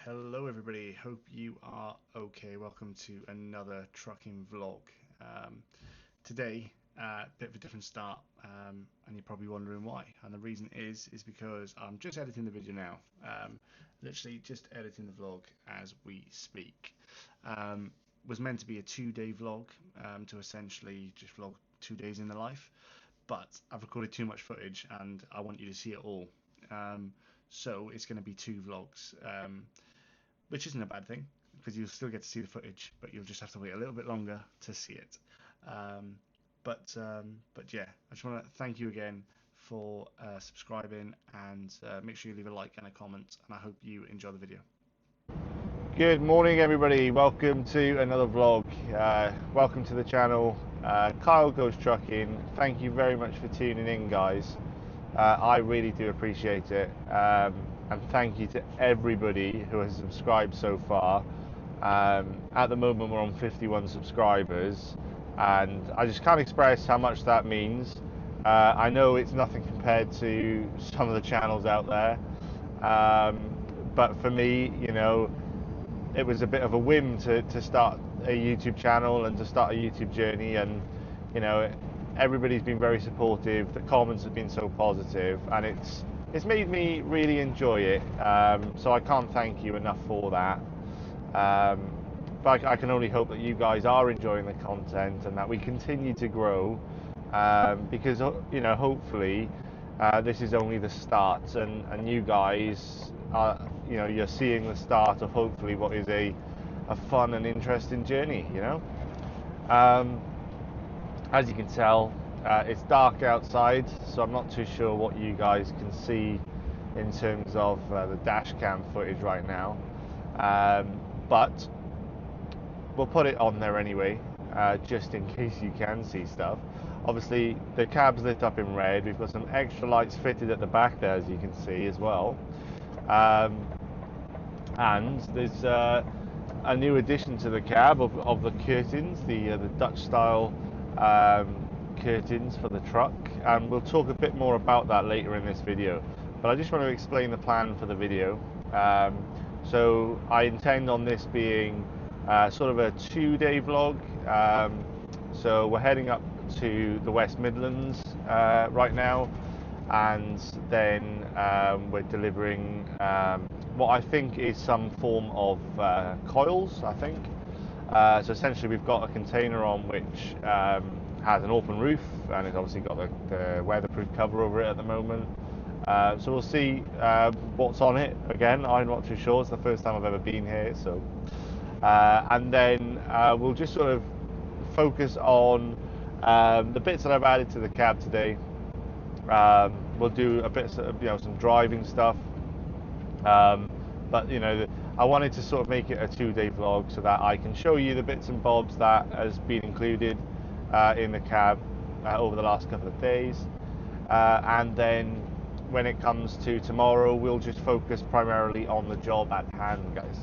Hello everybody, hope you are okay. Welcome to another trucking vlog. Today, a bit of a different start, and you're probably wondering why. And the reason is because I'm just editing the video now. Literally just editing the vlog as we speak. Was meant to be a 2-day vlog, to essentially just vlog 2 days in the life, but I've recorded too much footage and I want you to see it all. So it's going to be 2 vlogs. Which isn't a bad thing, because you'll still get to see the footage, but you'll just have to wait a little bit longer to see it. But yeah, I just want to thank you again for subscribing, and make sure you leave a like and a comment, and I hope you enjoy the video. Good morning everybody, welcome to another vlog. Welcome to the channel. Kyle Goes Trucking. Thank you very much for tuning in, guys. I really do appreciate it, and thank you to everybody who has subscribed so far. At the moment we're on 51 subscribers, and I just can't express how much that means. I know it's nothing compared to some of the channels out there, but for me, you know, it was a bit of a whim to start a YouTube channel and to start a YouTube journey, and you know, everybody's been very supportive. The comments have been so positive, and it's made me really enjoy it. So I can't thank you enough for that. But I can only hope that you guys are enjoying the content and that we continue to grow, because you know, hopefully this is only the start, and you guys are, you know, you're seeing the start of hopefully what is a fun and interesting journey, you know. As you can tell, it's dark outside, so I'm not too sure what you guys can see in terms of the dash cam footage right now, but we'll put it on there anyway, just in case you can see stuff. Obviously the cab's lit up in red. We've got some extra lights fitted at the back there, as you can see as well, and there's a new addition to the cab of the curtains, the Dutch style curtains for the truck, and we'll talk a bit more about that later in this video. But I just want to explain the plan for the video. So I intend on this being sort of a 2-day vlog. So we're heading up to the West Midlands right now, and then we're delivering what I think is some form of coils, I think. So essentially we've got a container on which has an open roof, and it's obviously got the weatherproof cover over it at the moment. So we'll see what's on it. Again, I'm not too sure. It's the first time I've ever been here. So and then we'll just sort of focus on the bits that I've added to the cab today. We'll do a bit of, you know, some driving stuff, but you know, I wanted to sort of make it a 2-day vlog so that I can show you the bits and bobs that has been included in the cab over the last couple of days, and then when it comes to tomorrow, we'll just focus primarily on the job at hand, guys.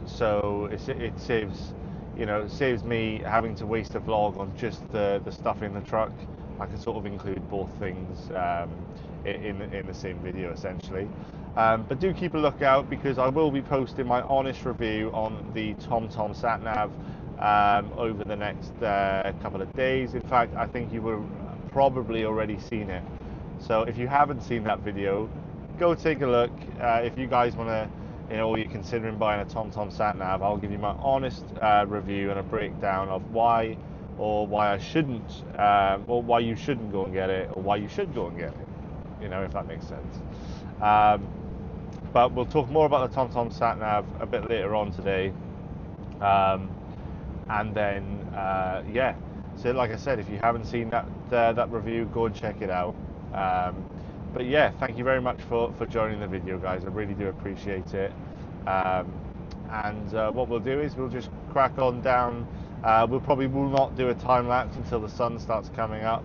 So it saves, you know, it saves me having to waste a vlog on just the stuff in the truck. I can sort of include both things in the same video, essentially. But do keep a lookout, because I will be posting my honest review on the TomTom sat nav over the next couple of days. In fact, I think you will probably already seen it. So if you haven't seen that video, go take a look. If you guys want to, you know, or you're considering buying a TomTom sat nav, I'll give you my honest review and a breakdown of why I shouldn't, or why you shouldn't go and get it, or why you should go and get it, you know, if that makes sense. But we'll talk more about the TomTom sat nav a bit later on today, and then yeah, so like I said, if you haven't seen that review, go and check it out. But yeah, thank you very much for joining the video, guys. I really do appreciate it. And what we'll do is we'll just crack on down. We'll probably will not do a time lapse until the sun starts coming up.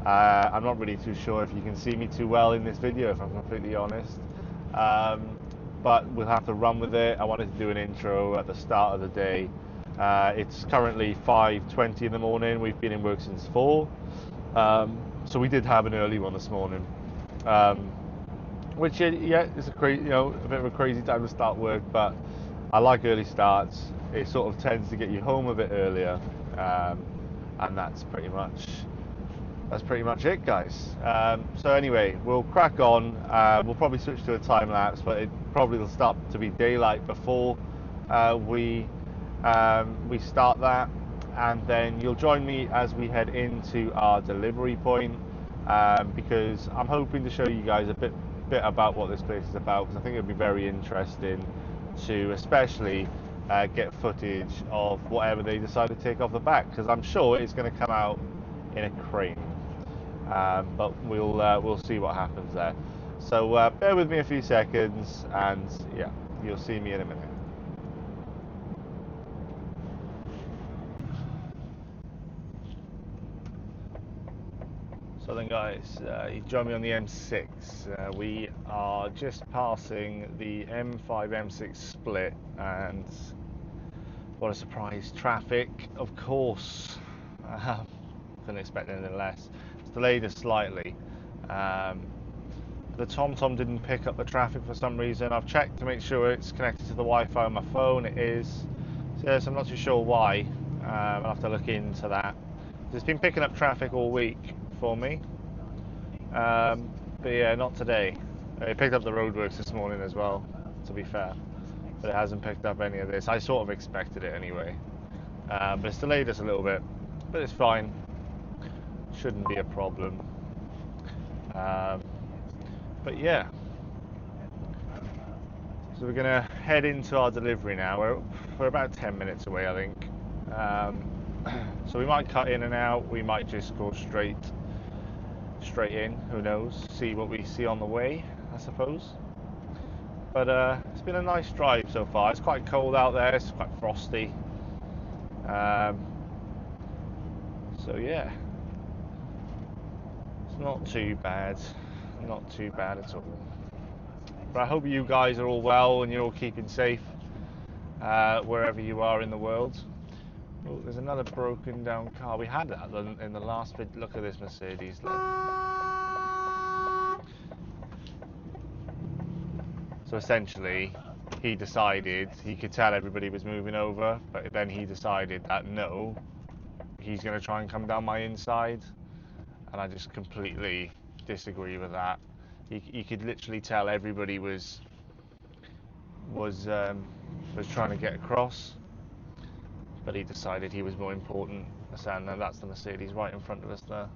I'm not really too sure if you can see me too well in this video, if I'm completely honest. But we'll have to run with it. I wanted to do an intro at the start of the day. It's currently 5:20 in the morning. We've been in work since 4. So we did have an early one this morning. which yeah, is a crazy, a bit of a crazy time to start work, but I like early starts. It sort of tends to get you home a bit earlier, and that's pretty much it, guys. So anyway, we'll crack on. We'll probably switch to a time lapse, but it probably will start to be daylight before we start that, and then you'll join me as we head into our delivery point, because I'm hoping to show you guys a bit about what this place is about, because I think it'll be very interesting to especially get footage of whatever they decide to take off the back, because I'm sure it's going to come out in a crane, but we'll see what happens there. So bear with me a few seconds, and yeah, you'll see me in a minute. So then, guys, you join me on the M6. We are just passing the M5-M6 split, and what a surprise! Traffic, of course. Couldn't expect anything less. It's delayed us slightly. The TomTom didn't pick up the traffic for some reason. I've checked to make sure it's connected to the Wi-Fi on my phone. It is. So yes, I'm not too sure why. I'll have to look into that. It's been picking up traffic all week for me. But yeah, not today. It picked up the roadworks this morning as well, to be fair. But it hasn't picked up any of this. I sort of expected it anyway. But it's delayed us a little bit. But it's fine. Shouldn't be a problem. But yeah. So we're going to head into our delivery now. We're about 10 minutes away, I think. So we might cut in and out. We might just go straight in. Who knows? See what we see on the way, I suppose. But it's been a nice drive so far. It's quite cold out there. It's quite frosty. So yeah, it's not too bad. Not too bad at all. But I hope you guys are all well and you're all keeping safe wherever you are in the world. Oh, there's another broken down car. We had that in the last bit. Look at this Mercedes. Look. So essentially, he decided, he could tell everybody was moving over, but then he decided that no, he's going to try and come down my inside, and I just completely disagree with that. You could literally tell everybody was trying to get across, but he decided he was more important. And that's the Mercedes right in front of us there.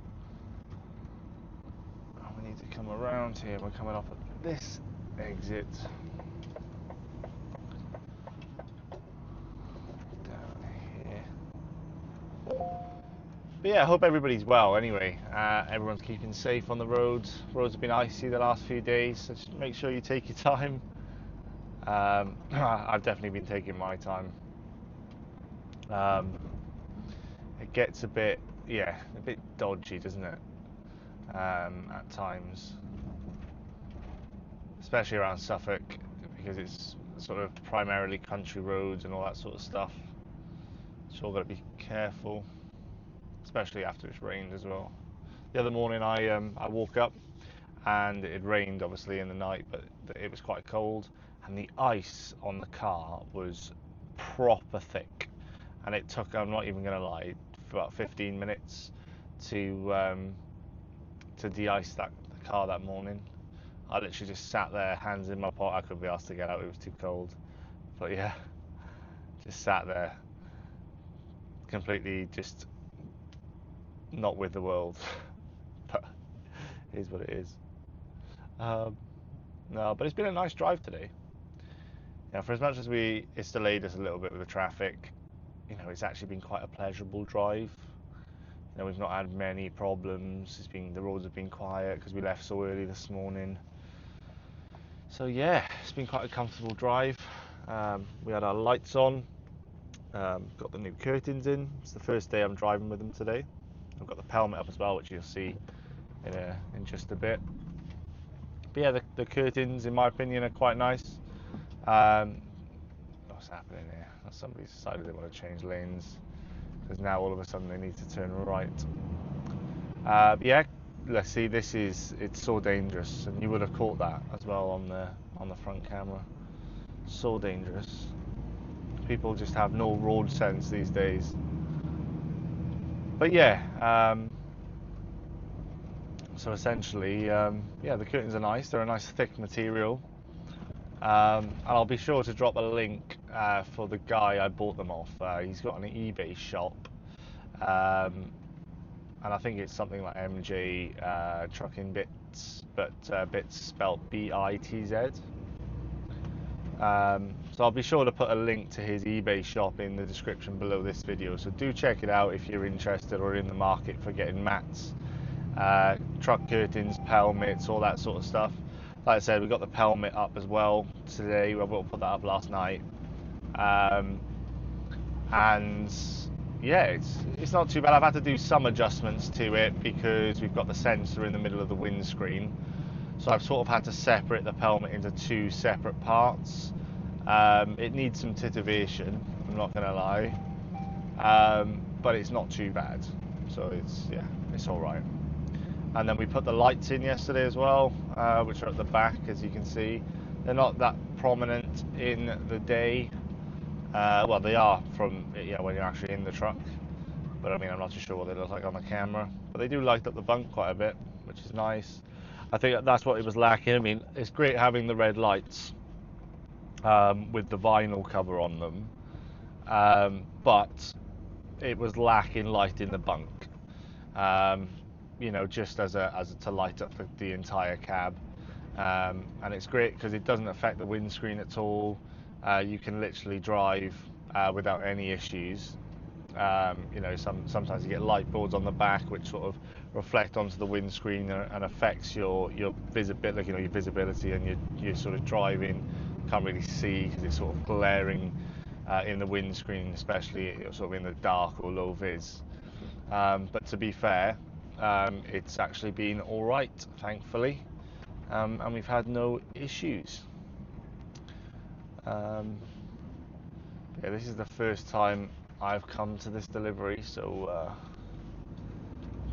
Oh, we need to come around here. We're coming off at this exit. Down here. But yeah, I hope everybody's well anyway. Everyone's keeping safe on the roads. Roads have been icy the last few days, so just make sure you take your time. I've definitely been taking my time. It gets a bit dodgy, doesn't it? At times, especially around Suffolk, because it's sort of primarily country roads and all that sort of stuff. So I've got to be careful, especially after it's rained as well. The other morning I woke up and it had rained obviously in the night, but it was quite cold, and the ice on the car was proper thick, and it took, I'm not even gonna lie, about 15 minutes to de-ice the car that morning. I literally just sat there, hands in my pocket. I couldn't be asked to get out, it was too cold. But yeah, just sat there, completely just not with the world. But it is what it is. No, but it's been a nice drive today. For as much as it's delayed us a little bit with the traffic, it's actually been quite a pleasurable drive. We've not had many problems. The roads have been quiet because we left so early this morning. So yeah, it's been quite a comfortable drive. We had our lights on, got the new curtains in. It's the first day I'm driving with them today. I've got the helmet up as well, which you'll see in just a bit. But yeah, the curtains, in my opinion, are quite nice. What's happening here? Somebody's decided they want to change lanes, because now all of a sudden they need to turn right. But yeah, let's see, it's so dangerous, and you would have caught that as well on the front camera. So dangerous. People just have no road sense these days. But yeah, so essentially, yeah, the curtains are nice. They're a nice thick material. And I'll be sure to drop a link for the guy I bought them off. He's got an eBay shop, and I think it's something like MJ Trucking Bits, but bits spelt BITZ. So I'll be sure to put a link to his eBay shop in the description below this video. So do check it out if you're interested or in the market for getting mats, truck curtains, pelmets, all that sort of stuff. Like I said, we got the pelmet up as well today. We will put that up last night, and yeah, it's not too bad. I've had to do some adjustments to it because we've got the sensor in the middle of the windscreen, so I've sort of had to separate the pelmet into two separate parts. It needs some titivation, I'm not going to lie, but it's not too bad. So it's all right. And then we put the lights in yesterday as well, which are at the back, as you can see. They're not that prominent in the day. Well, they are from when you're actually in the truck. But I mean, I'm not too sure what they look like on the camera. But they do light up the bunk quite a bit, which is nice. I think that's what it was lacking. I mean, it's great having the red lights with the vinyl cover on them, but it was lacking light in the bunk. Just as to light up the entire cab, and it's great because it doesn't affect the windscreen at all. You can literally drive without any issues. Sometimes you get light boards on the back which sort of reflect onto the windscreen and affects your visibility, your visibility, and you're sort of driving, can't really see because it's sort of glaring in the windscreen, especially sort of in the dark or low vis. But to be fair, it's actually been all right, thankfully, and we've had no issues. Yeah, this is the first time I've come to this delivery, so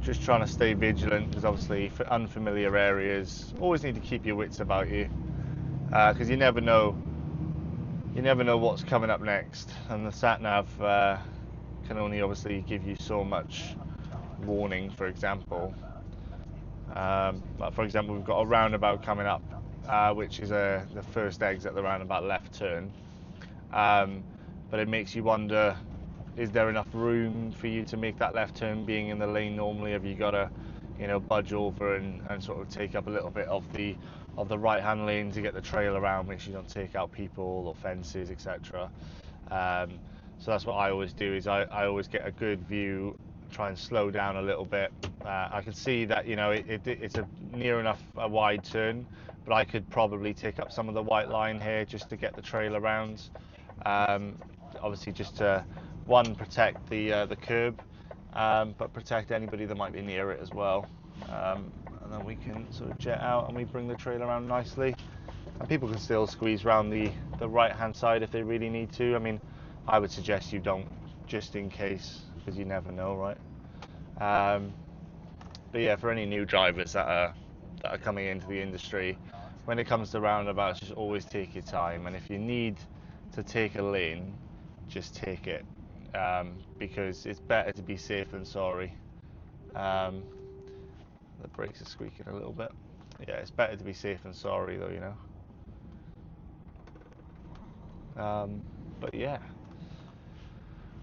just trying to stay vigilant, because obviously for unfamiliar areas, always need to keep your wits about you, because you never know what's coming up next, and the sat nav can only obviously give you so much warning. For example, we've got a roundabout coming up, which is the first exit, the roundabout left turn, but it makes you wonder, is there enough room for you to make that left turn being in the lane normally? Have you got to budge over and sort of take up a little bit of the right hand lane to get the trail around, make sure you don't take out people or fences, etc. So that's what I always do, is I always get a good view, try and slow down a little bit. I can see that it's a near enough a wide turn, but I could probably take up some of the white line here just to get the trail around. Obviously, just to protect the curb, but protect anybody that might be near it as well. And then we can sort of jet out and we bring the trail around nicely, and people can still squeeze around the right hand side if they really need to. I mean, I would suggest you don't, just in case, because you never know, right? But yeah, for any new drivers that are coming into the industry, when it comes to roundabouts, just always take your time, and if you need to take a lane, just take it, because it's better to be safe than sorry. The brakes are squeaking a little bit. Yeah, it's better to be safe than sorry, though, but yeah,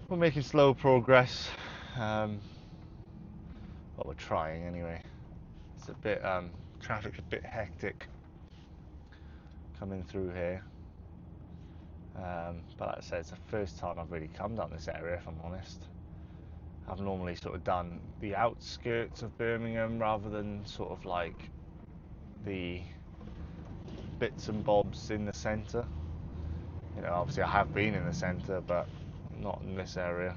we're making slow progress. Well, we're trying anyway. It's a bit traffic's a bit hectic coming through here, but like I said, it's the first time I've really come down this area, if I'm honest. I've normally sort of done the outskirts of Birmingham rather than sort of like the bits and bobs in the centre. Obviously I have been in the centre, but not in this area.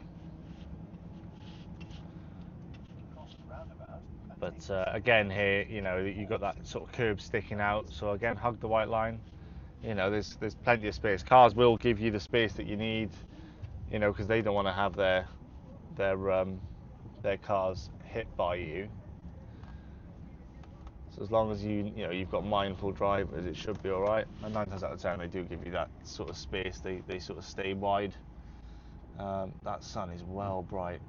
But again here, you've got that sort of curb sticking out, so again, hug the white line. There's plenty of space. Cars will give you the space that you need, because they don't want to have their cars hit by you. So as long as you've got mindful drivers, it should be all right. And 9 times out of 10, they do give you that sort of space. They sort of stay wide. That sun is well bright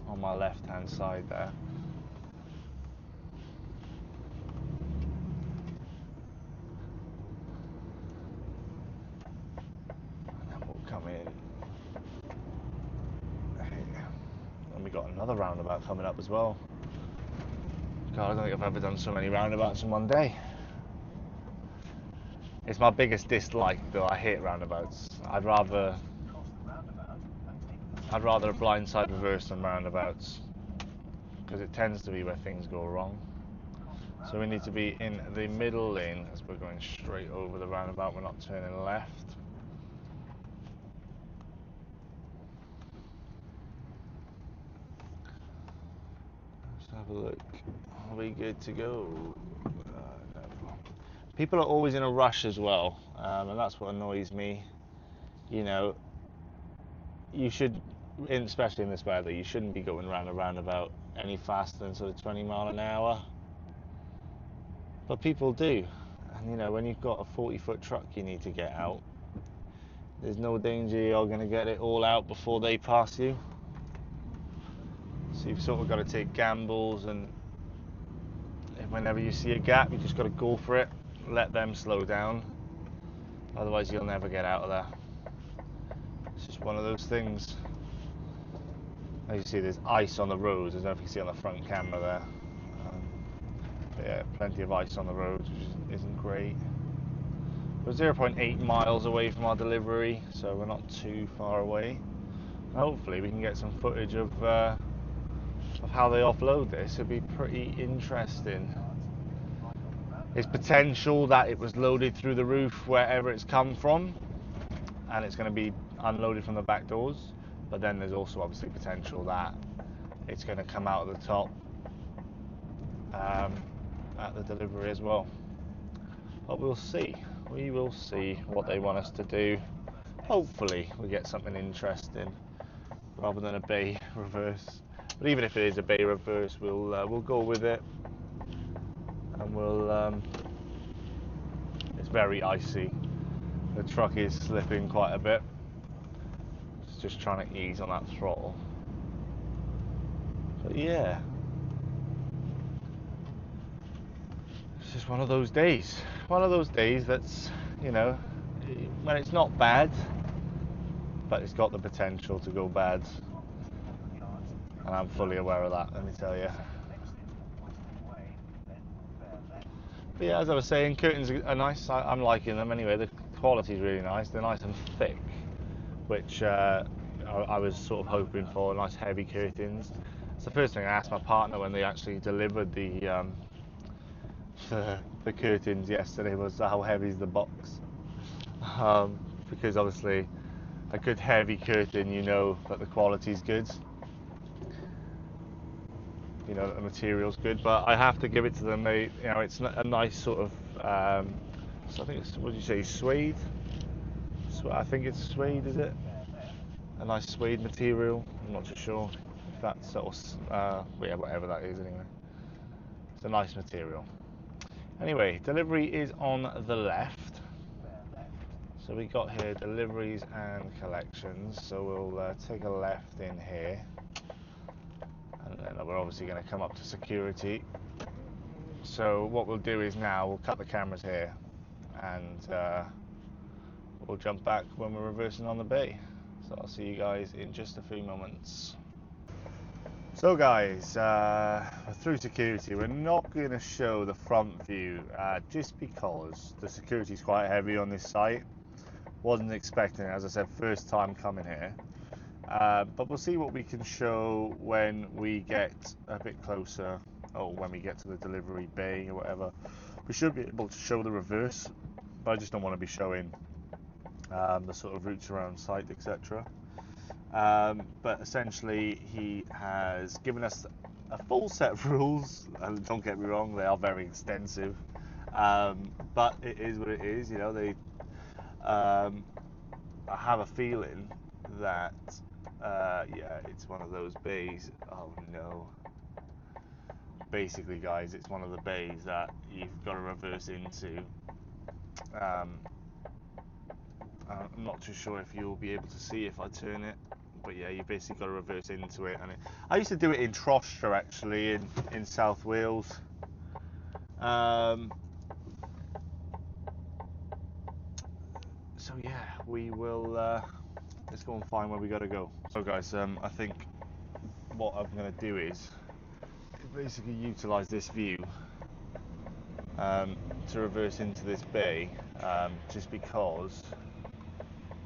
on my left-hand side there. And then we'll come in. And we got another roundabout coming up as well. God, I don't think I've ever done so many roundabouts in one day. It's my biggest dislike, though. I hate roundabouts. I'd rather a blindside reverse than roundabouts, because it tends to be where things go wrong. So we need to be in the middle lane as we're going straight over the roundabout. We're not turning left. Let's have a look. Are we good to go? No. People are always in a rush as well, and that's what annoys me. You should, especially in this weather, you shouldn't be going round a roundabout any faster than sort of 20 mile an hour. But people do. And when you've got a 40-foot truck you need to get out, there's no danger you're going to get it all out before they pass you. So you've sort of got to take gambles, and whenever you see a gap, you just got to go for it. Let them slow down. Otherwise you'll never get out of there. It's just one of those things. As you see, there's ice on the roads. I don't know if you can see on the front camera there. But yeah, plenty of ice on the roads, which isn't great. We're 0.8 miles away from our delivery, so we're not too far away. Hopefully we can get some footage of how they offload this. It'd be pretty interesting. There's potential that it was loaded through the roof wherever it's come from, and it's going to be unloaded from the back doors. But then there's also obviously potential that it's going to come out of the top at the delivery as well. But we'll see. We will see what they want us to do. Hopefully we get something interesting rather than a bay reverse. But even if it is a bay reverse, we'll go with it. And it's very icy. The truck is slipping quite a bit. It's just trying to ease on that throttle. But yeah, it's just one of those days. One of those days that's, when it's not bad, but it's got the potential to go bad. And I'm fully aware of that, let me tell you. But yeah, as I was saying, curtains are nice. I'm liking them anyway. The quality is really nice. They're nice and thick, which I was sort of hoping for. Nice heavy curtains. It's the first thing I asked my partner when they actually delivered the curtains yesterday, was how heavy is the box? Because obviously a good heavy curtain, that the quality's good. That the material's good, but I have to give it to them. It's a nice sort of, so I think it's, what did you say, suede? I think it's suede, is it? A nice suede material. I'm not too sure if that's sort of, yeah, whatever that is anyway. It's a nice material. Anyway, delivery is on the left. So we got here deliveries and collections. So we'll take a left in here. And then we're obviously going to come up to security. So what we'll do is now we'll cut the cameras here, and we'll jump back when we're reversing on the bay. So I'll see you guys in just a few moments. So guys, through security, we're not going to show the front view just because the security is quite heavy on this site. Wasn't expecting it, as I said, first time coming here. But we'll see what we can show when we get a bit closer, or when we get to the delivery bay or whatever. We should be able to show the reverse, but I just don't want to be showing the sort of routes around site, etc. But essentially he has given us a full set of rules, and don't get me wrong, they are very extensive, but it is what it is. They I have a feeling that yeah, it's one of those bays. Oh no, basically, guys, it's one of the bays that you've got to reverse into. I'm not too sure if you'll be able to see if I turn it, but yeah, you basically got to reverse into it. And I used to do it in Trostre, actually, in South Wales. So yeah, we will let's go and find where we got to go. So guys, I think what I'm going to do is basically utilize this view to reverse into this bay, just because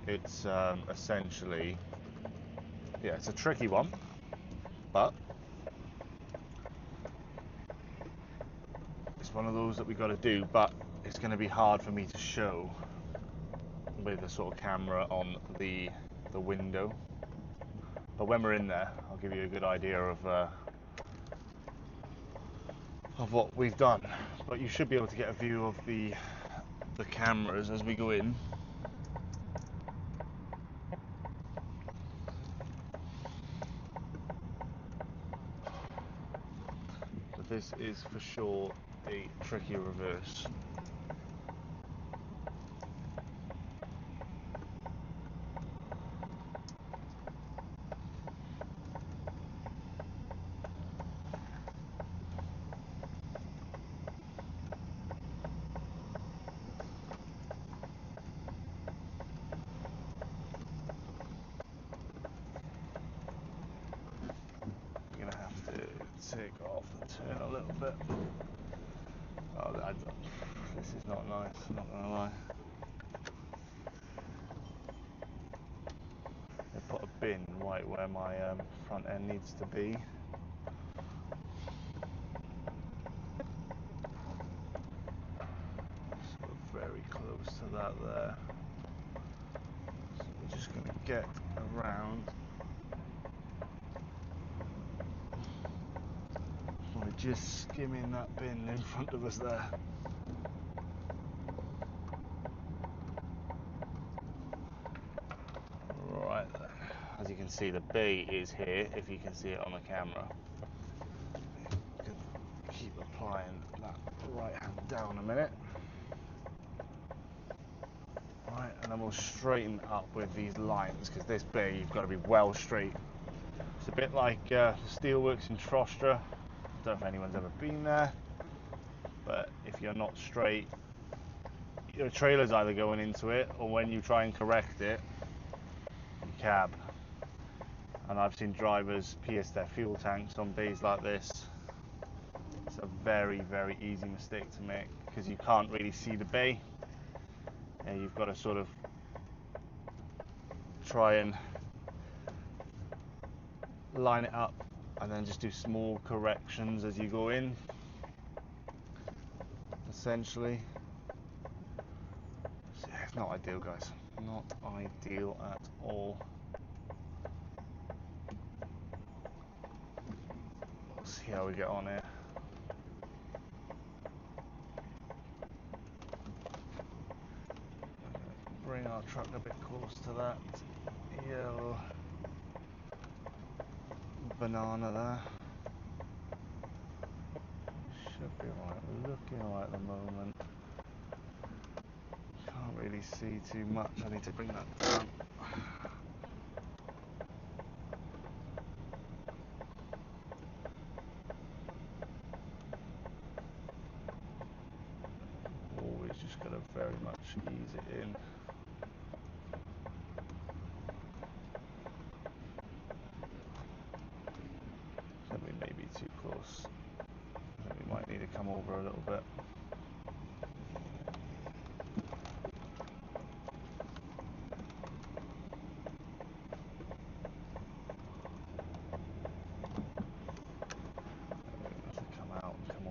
it's essentially, yeah, it's a tricky one, but it's one of those that we got to do. But it's going to be hard for me to show with a sort of camera on the window. But when we're in there, I'll give you a good idea of what we've done. But you should be able to get a view of the cameras as we go in. But this is for sure a tricky reverse. Take off the turn a little bit. Oh, this is not nice, I'm not gonna lie. They put a bin right where my front end needs to be. So very close to that there. So we're just gonna get around. We're just skimming that bin in front of us there. Right, as you can see, the bay is here, if you can see it on the camera. Keep applying that right hand down a minute. Right, and then we'll straighten up with these lines, because this bay you've got to be well straight. It's a bit like the steelworks in Trostre. I don't know if anyone's ever been there, but if you're not straight, your trailer's either going into it, or when you try and correct it, you cab. And I've seen drivers pierce their fuel tanks on bays like this. It's a very, very easy mistake to make, because you can't really see the bay. And you've got to sort of try and line it up, and then just do small corrections as you go in, essentially. So yeah, it's not ideal, guys, not ideal at all. We'll see how we get on here. Bring our truck a bit close to that yellow banana there. Should be alright, looking alright at the moment. Can't really see too much, I need to bring that down. Always just got to very much ease it in. I think we may be too close. I think we might need to come over a little bit.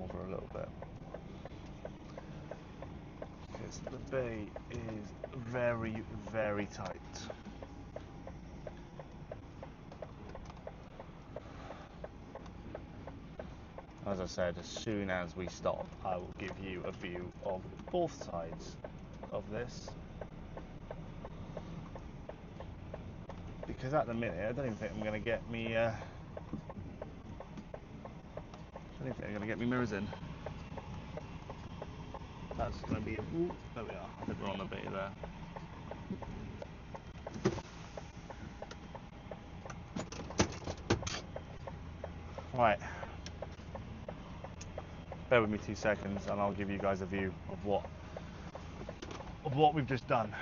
A little bit, because the bay is very, very tight. As I said, as soon as we stop, I will give you a view of both sides of this, because at the minute I don't even think I'm going to get me don't think I'm going to get my mirrors in. That's going to be, ooh, there we are, I think we're on the bay there. Right, bear with me 2 seconds and I'll give you guys a view of what we've just done.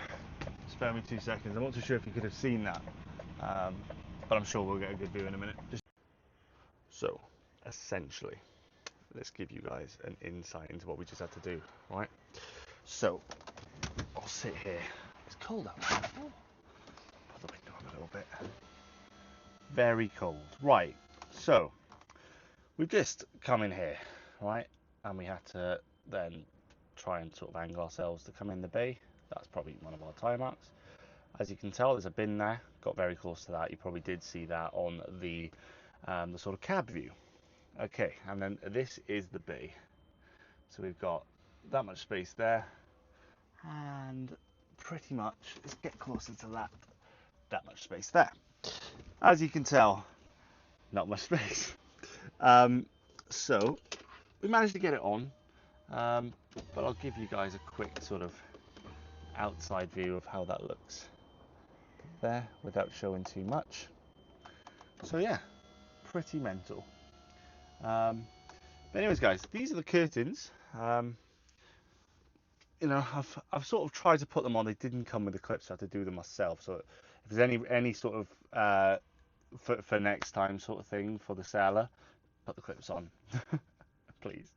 Spare me 2 seconds. I'm not too sure if you could have seen that, but I'm sure we'll get a good view in a minute. So, essentially, let's give you guys an insight into what we just had to do, right? So, I'll sit here. It's cold out there. Oh, put the window on a little bit. Very cold. Right, so, we've just come in here, right? And we had to then try and sort of angle ourselves to come in the bay. That's probably one of our tie marks. As you can tell, there's a bin there. Got very close to that. You probably did see that on the sort of cab view. Okay, and then this is the bay. So we've got that much space there, and pretty much, let's get closer to that much space there. As you can tell, not much space. So we managed to get it on, but I'll give you guys a quick sort of outside view of how that looks there without showing too much. So yeah, pretty mental. But anyways, guys, these are the curtains. You know, I've sort of tried to put them on. They didn't come with the clips, so I had to do them myself. So if there's any sort of for next time sort of thing for the seller, put the clips on, please.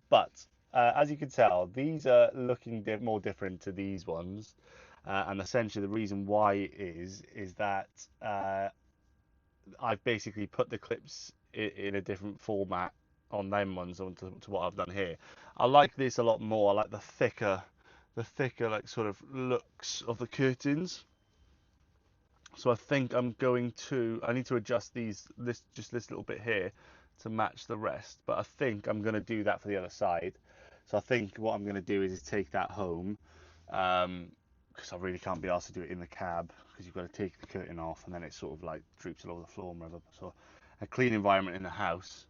But as you can tell, these are looking more different to these ones, and essentially the reason why is that I've basically put the clips in a different format on them ones to what I've done here. I like this a lot more. I like the thicker like sort of looks of the curtains. So I think I need to adjust this little bit here to match the rest. But I think I'm going to do that for the other side. So I think what I'm going to do is take that home, because I really can't be asked to do it in the cab, because you've got to take the curtain off and then it sort of like droops all over the floor and whatever. So a clean environment in the house.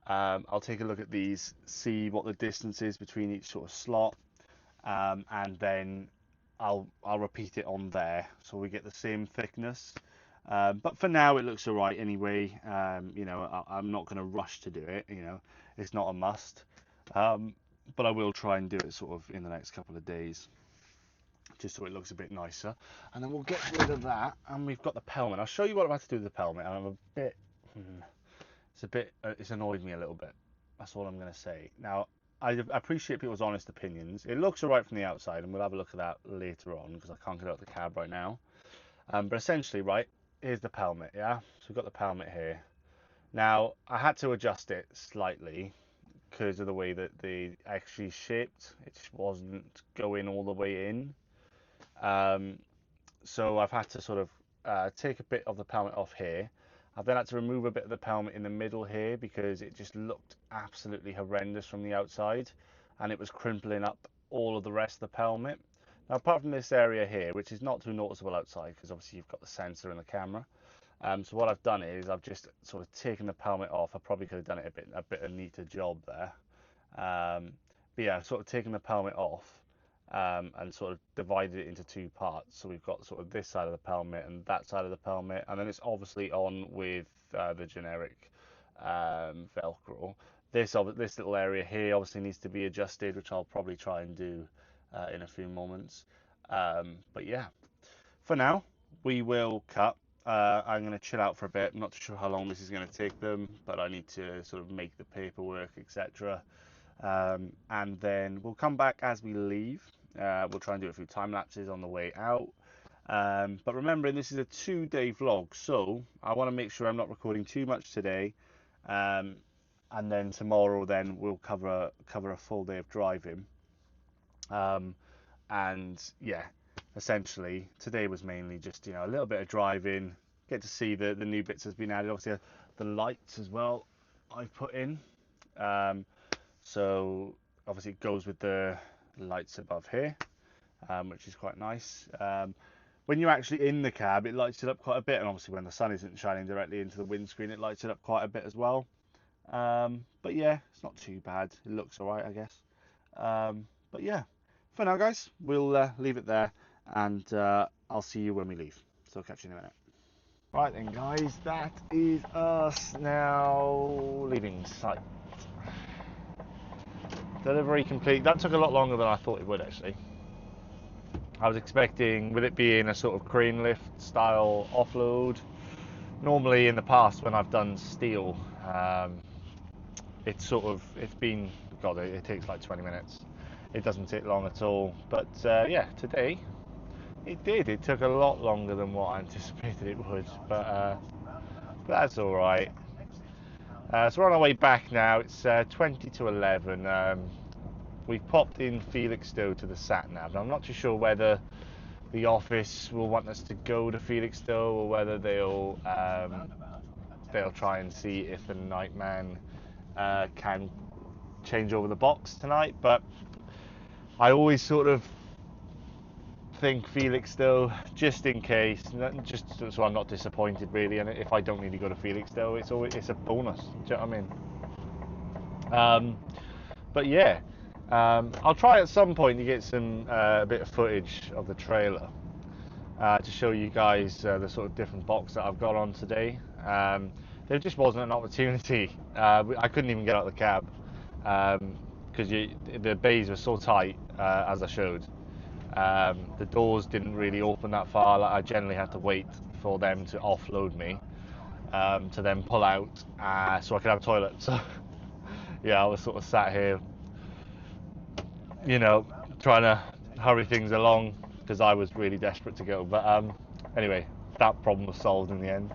I'll take a look at these, see what the distance is between each sort of slot, and then I'll repeat it on there so we get the same thickness. But for now it looks alright anyway. You know, I'm not going to rush to do it. You know, it's not a must. But I will try and do it sort of in the next couple of days, just so it looks a bit nicer. And then we'll get rid of that, and we've got the pelmet. I'll show you what I've had to do with the pelmet. I'm a bit, it's annoyed me a little bit. That's all I'm going to say. Now, I appreciate people's honest opinions. It looks alright from the outside, and we'll have a look at that later on, because I can't get out the cab right now. But essentially, right, here's the pelmet, yeah? So we've got the pelmet here. Now, I had to adjust it slightly, because of the way that they actually shaped. It just wasn't going all the way in. So I've had to sort of take a bit of the pelmet off here. I've then had to remove a bit of the pelmet in the middle here, because it just looked absolutely horrendous from the outside, and it was crimpling up all of the rest of the pelmet. Now, apart from this area here, which is not too noticeable outside, because obviously you've got the sensor and the camera. So what I've done is I've just sort of taken the pelmet off. I probably could have done it a bit a neater job there. But yeah, I've sort of taken the pelmet off, and sort of divided it into two parts. So we've got sort of this side of the pelmet and that side of the pelmet, and then it's obviously on with the generic Velcro. This little area here obviously needs to be adjusted, which I'll probably try and do in a few moments. But yeah, for now we will cut. I'm going to chill out for a bit. I'm not sure how long this is going to take them, but I need to sort of make the paperwork, etc. And then we'll come back as we leave. We'll try and do a few time lapses on the way out. But remembering this is a 2-day vlog, so I want to make sure I'm not recording too much today. And then tomorrow, then we'll cover a full day of driving. And yeah, essentially today was mainly just, you know, a little bit of driving, get to see the new bits that's been added. Obviously the lights as well I've put in. So obviously it goes with the lights above here, which is quite nice. When you're actually in the cab, it lights it up quite a bit, and obviously when the sun isn't shining directly into the windscreen, it lights it up quite a bit as well. But yeah, it's not too bad. It looks alright, I guess. But yeah, for now, guys, we'll leave it there, and I'll see you when we leave. So catch you in a minute. Right then, guys, that is us now leaving site. Delivery complete. That took a lot longer than I thought it would, actually. I was expecting, with it being a sort of crane lift style offload, normally in the past when I've done steel, it's been, God, it takes like 20 minutes. It doesn't take long at all. But yeah, today it did. It took a lot longer than what I anticipated it would, but that's all right. So we're on our way back now. It's 20 to 11. We've popped in Felixstowe to the sat nav. Now, I'm not too sure whether the office will want us to go to Felixstowe or whether they'll try and see if the nightman can change over the box tonight. But I always sort of think Felixstowe, just in case, just so I'm not disappointed really. And if I don't need to go to Felixstowe, it's a bonus. Do you know what I mean? But yeah, I'll try at some point to get some a bit of footage of the trailer to show you guys the sort of different box that I've got on today. There just wasn't an opportunity. I couldn't even get out of the cab because the bays were so tight, as I showed. The doors didn't really open that far. Like, I generally had to wait for them to offload me to then pull out so I could have a toilet. So yeah, I was sort of sat here, trying to hurry things along because I was really desperate to go. But anyway, that problem was solved in the end.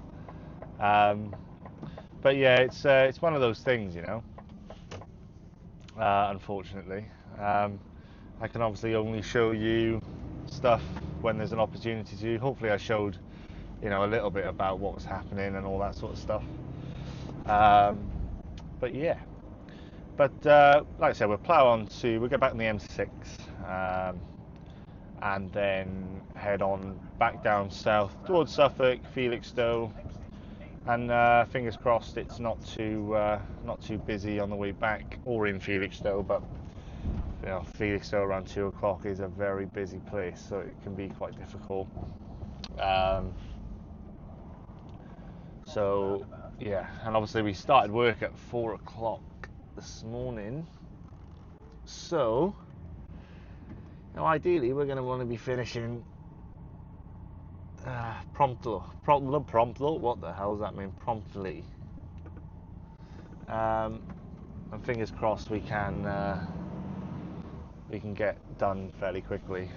But yeah, it's one of those things, unfortunately. I can obviously only show you stuff when there's an opportunity to. Hopefully I showed, a little bit about what was happening and all that sort of stuff. But yeah. But like I said, we'll get back on the M6 and then head on back down south towards Suffolk, Felixstowe, and fingers crossed it's not too busy on the way back or in Felixstowe. But Felixstowe around 2 o'clock is a very busy place, so it can be quite difficult. So yeah, and obviously we started work at 4 o'clock this morning, so ideally we're going to want to be finishing promptly. What the hell does that mean? Promptly. And fingers crossed we can get done fairly quickly.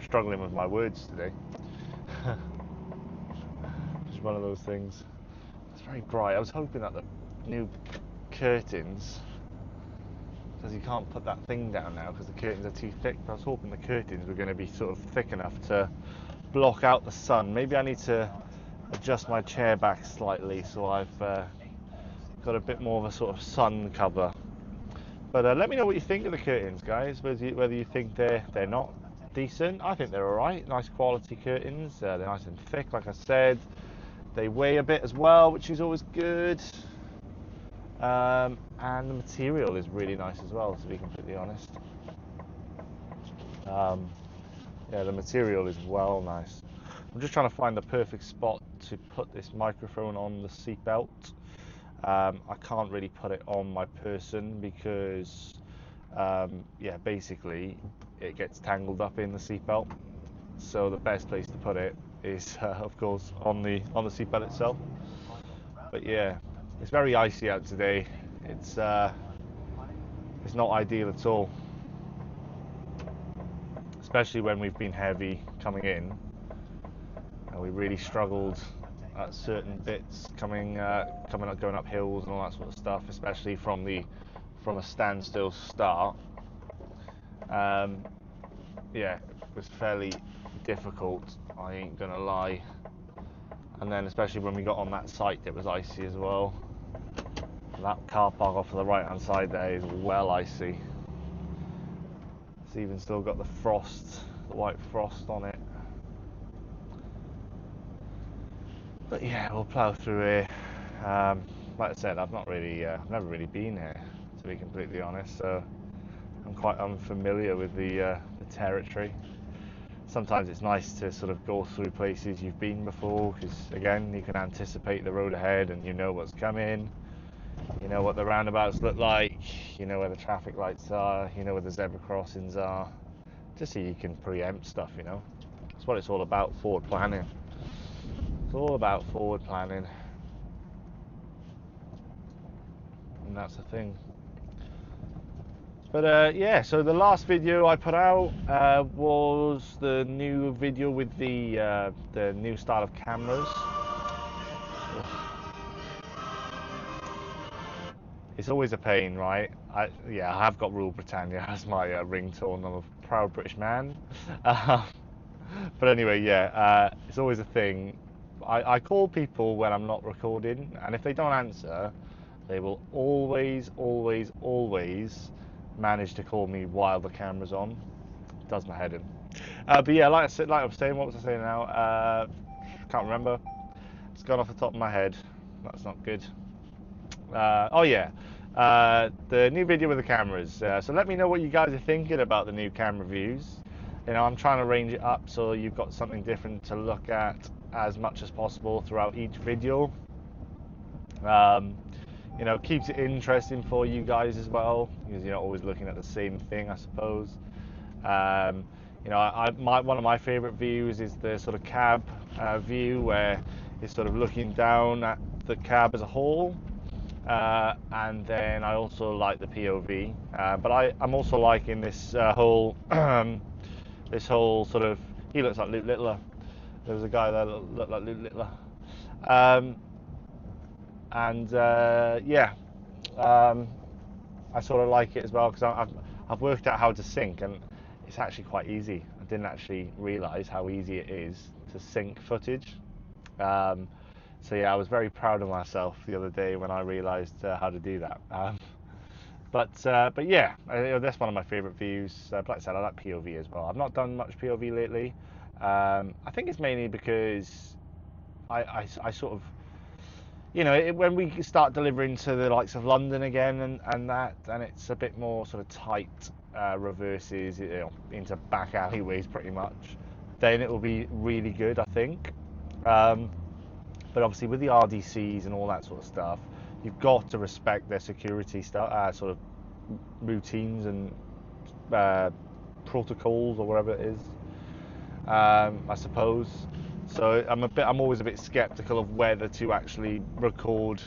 Struggling with my words today. Just one of those things. It's very bright. I was hoping that the new curtains, because you can't put that thing down now because the curtains are too thick, but I was hoping the curtains were going to be sort of thick enough to block out the sun. Maybe I need to adjust my chair back slightly so I've got a bit more of a sort of sun cover. But let me know what you think of the curtains, guys, whether you think they're not decent. I think they're alright, nice quality curtains. They're nice and thick, like I said. They weigh a bit as well, which is always good. And the material is really nice as well, to be completely honest. Yeah, the material is well nice. I'm just trying to find the perfect spot to put this microphone on the seatbelt. I can't really put it on my person because, basically it gets tangled up in the seatbelt. So the best place to put it is, of course, on the seatbelt itself. But yeah, it's very icy out today. It's not ideal at all, especially when we've been heavy coming in, and we really struggled at certain bits coming up, going up hills and all that sort of stuff, especially from a standstill start. Yeah, it was fairly difficult, I ain't gonna lie. And then especially when we got on that site, it was icy as well. And that car park off to the right hand side there is well icy. It's even still got the white frost on it. But yeah, we'll plough through here. Like like I said, I've never really been here, to be completely honest. So I'm quite unfamiliar with the territory. Sometimes it's nice to sort of go through places you've been before, because again, you can anticipate the road ahead and you know what's coming. You know what the roundabouts look like. You know where the traffic lights are. You know where the zebra crossings are. Just so you can preempt stuff. You know, that's what it's all about. Forward planning. It's all about forward planning, and that's the thing. But yeah, so the last video I put out was the new video with the new style of cameras. It's always a pain, right? I have got Rule Britannia as my ringtone. I'm a proud British man. But anyway, yeah, it's always a thing. I call people when I'm not recording, and if they don't answer, they will always manage to call me while the camera's on. It does my head in. But yeah, like I was saying, what was I saying now? Can't remember. It's gone off the top of my head. That's not good. Oh yeah, the new video with the cameras. So let me know what you guys are thinking about the new camera views. You know, I'm trying to range it up so you've got something different to look at as much as possible throughout each video. You know, keeps it interesting for you guys as well, because you're not always looking at the same thing, I suppose. You know, one of my favourite views is the sort of cab view, where it's sort of looking down at the cab as a whole. And then I also like the POV, but I'm also liking this whole this whole sort of, he looks like Luke Littler. There was a guy there that looked like Luke Littler. Yeah, I sort of like it as well, because I've worked out how to sync, and it's actually quite easy. I didn't actually realise how easy it is to sync footage. So yeah, I was very proud of myself the other day when I realised how to do that. But yeah, that's one of my favourite views. Like I said, I like POV as well. I've not done much POV lately. I think it's mainly because I sort of, you know, when we start delivering to the likes of London again and it's a bit more sort of tight reverses, you know, into back alleyways pretty much, then it will be really good, I think. But obviously with the RDCs and all that sort of stuff, you've got to respect their security stuff, sort of routines and protocols or whatever it is, I suppose. So I'm always a bit skeptical of whether to actually record,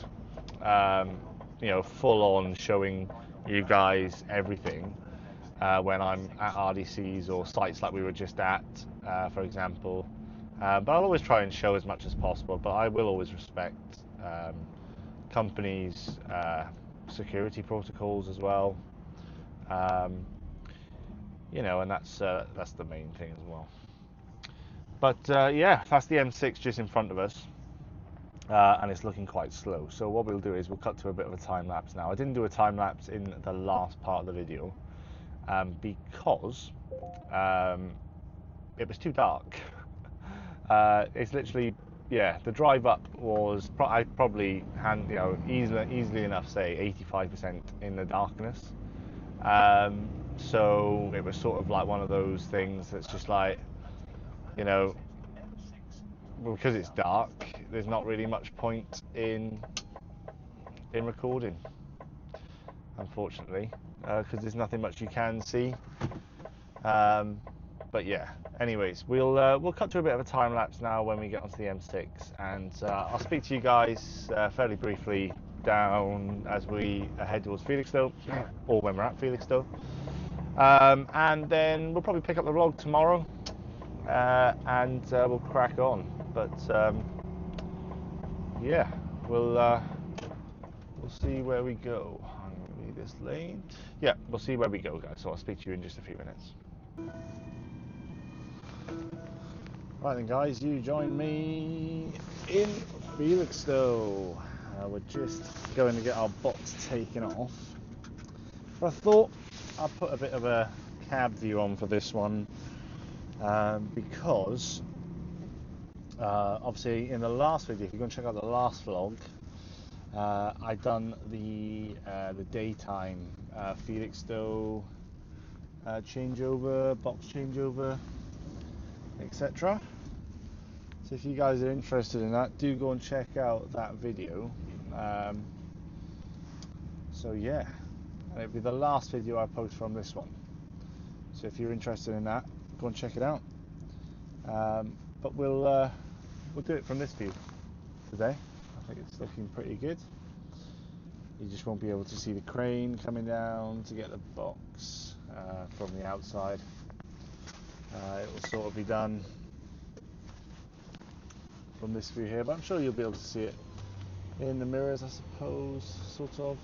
you know, full on showing you guys everything when I'm at RDCs or sites like we were just at, for example. But I'll always try and show as much as possible, but I will always respect companies' security protocols as well. You know, and that's the main thing as well. But yeah, that's the M6 just in front of us, and it's looking quite slow. So what we'll do is we'll cut to a bit of a time lapse now. I didn't do a time lapse in the last part of the video because it was too dark. It's literally, yeah, the drive up was I probably easily enough say 85% in the darkness. So it was sort of like one of those things that's just like, you know, because it's dark, there's not really much point in recording, unfortunately, because there's nothing much you can see. But yeah, anyways, we'll cut to a bit of a time lapse now when we get onto the M6, and I'll speak to you guys fairly briefly down as we head towards Felixstowe, or when we're at Felixstowe, and then we'll probably pick up the vlog tomorrow, and we'll crack on. But yeah, we'll see where we go. I'm gonna be this lane. Yeah, we'll see where we go, guys. So I'll speak to you in just a few minutes. Right then, guys, you join me in Felixstowe. We're just going to get our box taken off. But I thought I'd put a bit of a cab view on for this one, because obviously in the last video, if you go and check out the last vlog, I done the daytime Felixstowe changeover, box changeover, etc. So if you guys are interested in that, do go and check out that video. So yeah, and it'll be the last video I post from this one. So if you're interested in that, go and check it out. But we'll do it from this view today. I think it's looking pretty good. You just won't be able to see the crane coming down to get the box from the outside. It will sort of be done from this view here, but I'm sure you'll be able to see it in the mirrors, I suppose, sort of.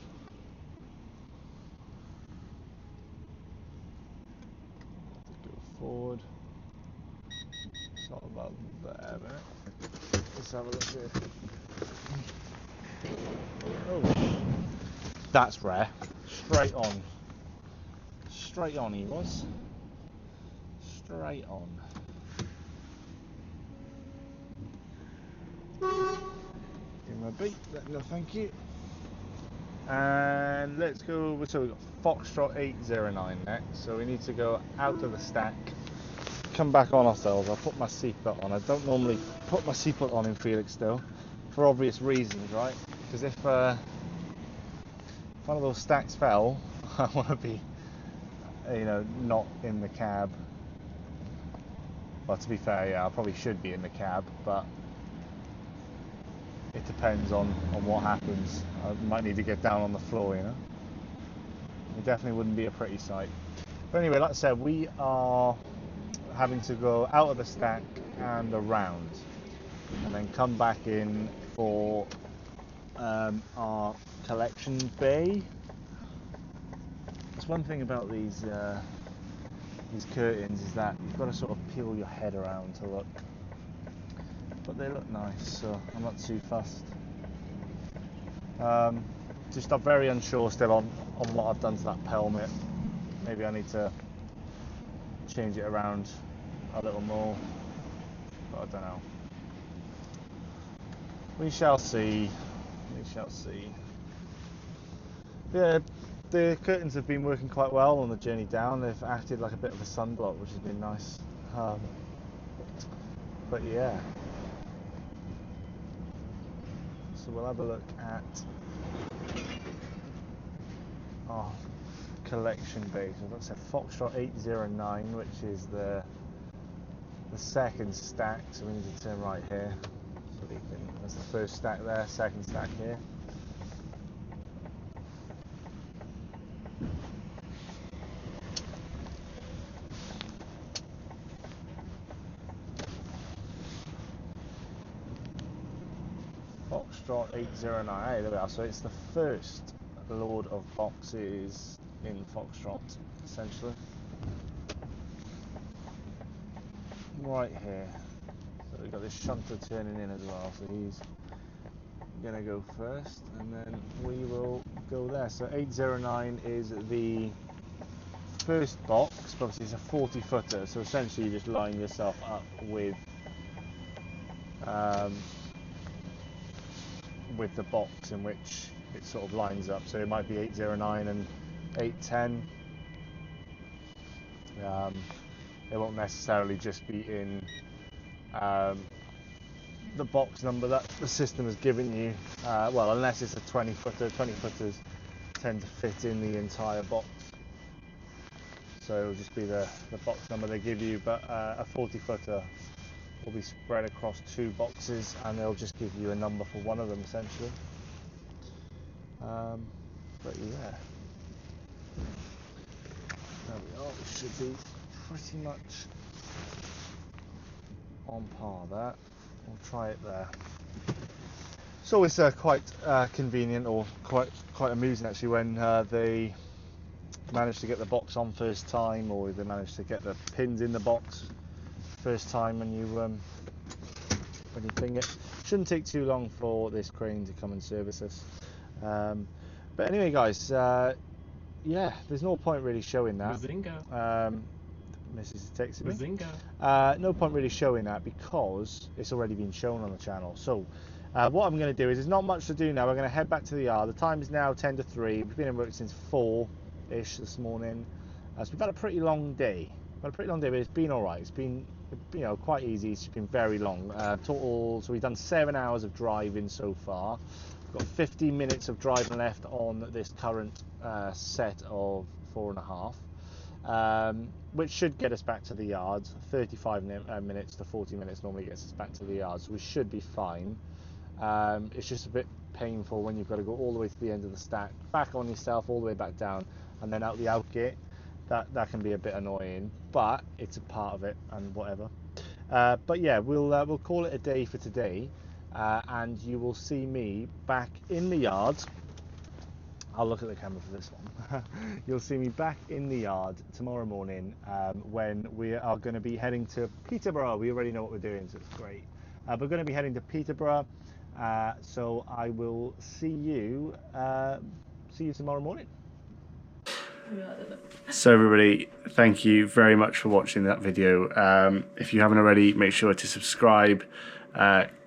Go forward. It's not about there, but let's have a look here. Oh, that's rare. Straight on. Straight on he was. Straight on. Give him a beat. Let me know, thank you. And let's go. So we've got Foxtrot 809 next. So we need to go out of the stack, come back on ourselves. I'll put my seatbelt on. I don't normally put my seatbelt on in Felixstowe for obvious reasons, right? Because if one of those stacks fell, I want to be, not in the cab. Well, to be fair, yeah, I probably should be in the cab, but it depends on what happens. I might need to get down on the floor, It definitely wouldn't be a pretty sight. But anyway, like I said, we are having to go out of the stack and around, and then come back in for our collection bay. That's one thing about these curtains, is that you've got to sort of peel your head around to look. But they look nice, so I'm not too fussed. Just I'm very unsure still on what I've done to that pelmet. Maybe I need to change it around a little more, but I don't know. We shall see. We shall see. Yeah, the curtains have been working quite well on the journey down. They've acted like a bit of a sunblock, which has been nice. But yeah. So we'll have a look at our collection base. So that's a Foxtrot 809, which is the second stack. So we need to turn right here. So we can. That's the first stack there. Second stack here. Foxtrot 809. Hey, there we are. So it's the first load of boxes in Foxtrot, essentially. Right here. So we've got this shunter turning in as well. So he's gonna go first, and then we will go there. So 809 is the first box, but obviously it's a 40 footer. So essentially you just line yourself up with the box in which it sort of lines up. So it might be 809 and 810. It won't necessarily just be in the box number that the system has given you. Well, unless it's a 20 footer. 20 footers tend to fit in the entire box. So it'll just be the box number they give you. But a 40 footer will be spread across two boxes, and they'll just give you a number for one of them, essentially. But yeah, there we are. We should be pretty much on par there. We'll try it there. So it's quite convenient, or quite amusing actually, when they manage to get the box on first time, or they manage to get the pins in the box first time when you ping it. Shouldn't take too long for this crane to come and service us. But anyway, guys, yeah, there's no point really showing that. Bazinga. Mrs. is texting me. Bazinga. No point really showing that because it's already been shown on the channel. So What I'm going to do is, there's not much to do now. We're going to head back to the yard. The time is now 10 to 3. We've been in work since 4-ish this morning. So we've had a pretty long day. But it's been all right. It's been, you know, quite easy. It's been very long. Total. So we've done 7 hours of driving so far. We've got 50 minutes of driving left on this current set of 4.5. Which should get us back to the yard. 35 minutes to 40 minutes normally gets us back to the yard, so we should be fine. It's just a bit painful when you've got to go all the way to the end of the stack, back on yourself, all the way back down, and then out the outgate. That can be a bit annoying, but it's a part of it, and whatever. But yeah, we'll call it a day for today, and you will see me back in the yard. I'll look at the camera for this one. You'll see me back in the yard tomorrow morning when we are going to be heading to Peterborough. We already know what we're doing, so it's great. We're going to be heading to Peterborough, so I will see you tomorrow morning. So everybody, thank you very much for watching that video. If you haven't already, make sure to subscribe,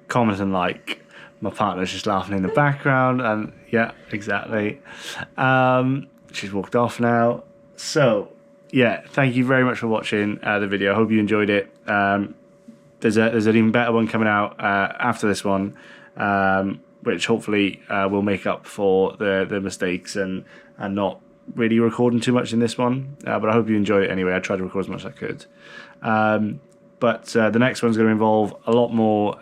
comment and like. My partner's just laughing in the background, and yeah, exactly. She's walked off now. So yeah, thank you very much for watching the video. I hope you enjoyed it. There's an even better one coming out after this one, which hopefully will make up for the mistakes and not really recording too much in this one. But I hope you enjoyed it anyway. I tried to record as much as I could. But the next one's going to involve a lot more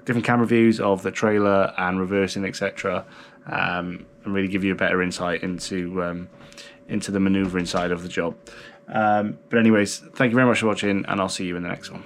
different camera views of the trailer and reversing, etc., and really give you a better insight into the manoeuvring side of the job. But anyways, thank you very much for watching, and I'll see you in the next one.